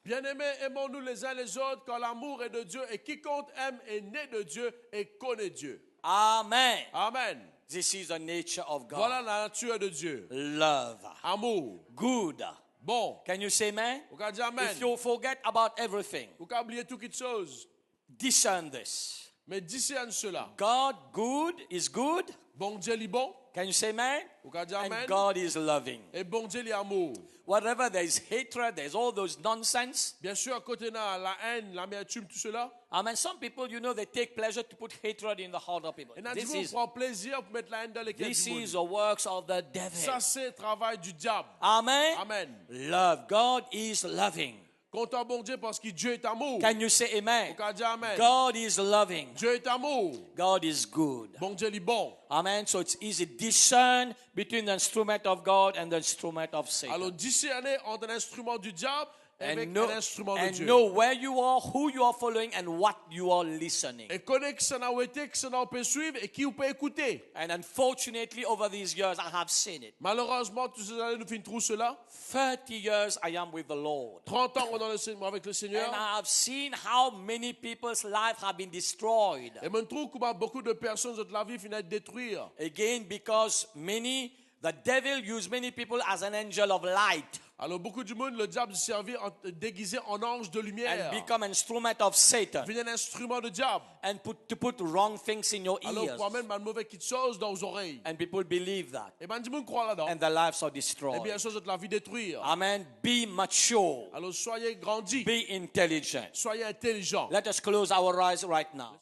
[SPEAKER 2] Bien-aimés, aimons-nous les uns les autres, car l'amour est de Dieu, et quiconque aime est né de Dieu et connaît Dieu.
[SPEAKER 1] Amen.
[SPEAKER 2] Amen.
[SPEAKER 1] This is the nature of God.
[SPEAKER 2] Voilà la nature de Dieu.
[SPEAKER 1] Love.
[SPEAKER 2] Amour.
[SPEAKER 1] Good.
[SPEAKER 2] Bon.
[SPEAKER 1] Can you say amen?
[SPEAKER 2] Vous pouvez dire Amen.
[SPEAKER 1] If you forget about everything,
[SPEAKER 2] Vous pouvez oublier toutes les choses.
[SPEAKER 1] discern this.
[SPEAKER 2] Mais discerne cela.
[SPEAKER 1] God good is good.
[SPEAKER 2] Bon Dieu est bon.
[SPEAKER 1] Can you say amen?
[SPEAKER 2] Vous pouvez dire
[SPEAKER 1] And
[SPEAKER 2] Amen.
[SPEAKER 1] God is loving.
[SPEAKER 2] Et bon Dieu est amour.
[SPEAKER 1] Wherever there is hatred, there's all those nonsense.
[SPEAKER 2] Bien sûr, à côté de la haine, l'amertume, tout cela.
[SPEAKER 1] Amen. Some people, you know, they take pleasure to put hatred in the heart of people.
[SPEAKER 2] Et nous prend plaisir pour mettre la haine dans les cœurs
[SPEAKER 1] This
[SPEAKER 2] du monde.
[SPEAKER 1] is the works of the devil.
[SPEAKER 2] Ça, c'est le travail du diable.
[SPEAKER 1] Amen.
[SPEAKER 2] Amen.
[SPEAKER 1] Love. God is loving.
[SPEAKER 2] Content bon Dieu parce que Dieu est amour.
[SPEAKER 1] Can you say amen?
[SPEAKER 2] On peut dire amen.
[SPEAKER 1] God is loving.
[SPEAKER 2] Dieu est amour.
[SPEAKER 1] God is good.
[SPEAKER 2] Bon Dieu est bon.
[SPEAKER 1] Amen. So it's easy to discern between the instrument of God and the instrument of Satan.
[SPEAKER 2] Alors discerner entre un instrument du diable et
[SPEAKER 1] And
[SPEAKER 2] un instrument de Dieu.
[SPEAKER 1] know where you are, who you are following, and what you are listening.
[SPEAKER 2] Et connaître que ça n'a été, que ça n'a peut suivre et qui vous peut écouter.
[SPEAKER 1] And unfortunately, over these years, I have seen it.
[SPEAKER 2] Malheureusement, tous ces années, nous finissons cela.
[SPEAKER 1] 30 years I am with the Lord.
[SPEAKER 2] 30 ans dans le Seigneur, avec le Seigneur.
[SPEAKER 1] And I have seen how many people's lives have been destroyed.
[SPEAKER 2] Et je trouve que beaucoup de personnes de la vie finissent de détruire.
[SPEAKER 1] Again, because the devil used many people as an angel of light.
[SPEAKER 2] Alors beaucoup du monde, le diable servit déguisé en ange de lumière.
[SPEAKER 1] And become an instrument of Satan.
[SPEAKER 2] Devient un instrument de diable.
[SPEAKER 1] And to put wrong things in your
[SPEAKER 2] Alors
[SPEAKER 1] ears.
[SPEAKER 2] pour mettre une mauvaise chose dans vos oreilles.
[SPEAKER 1] And people believe that.
[SPEAKER 2] Et ben du monde croit là-dedans.
[SPEAKER 1] And their lives are
[SPEAKER 2] Et
[SPEAKER 1] destroyed.
[SPEAKER 2] bien sûr, de la vie détruire.
[SPEAKER 1] Amen. Be mature.
[SPEAKER 2] Alors soyez grandis.
[SPEAKER 1] Be intelligent.
[SPEAKER 2] Soyez intelligents.
[SPEAKER 1] Let us close our eyes right now.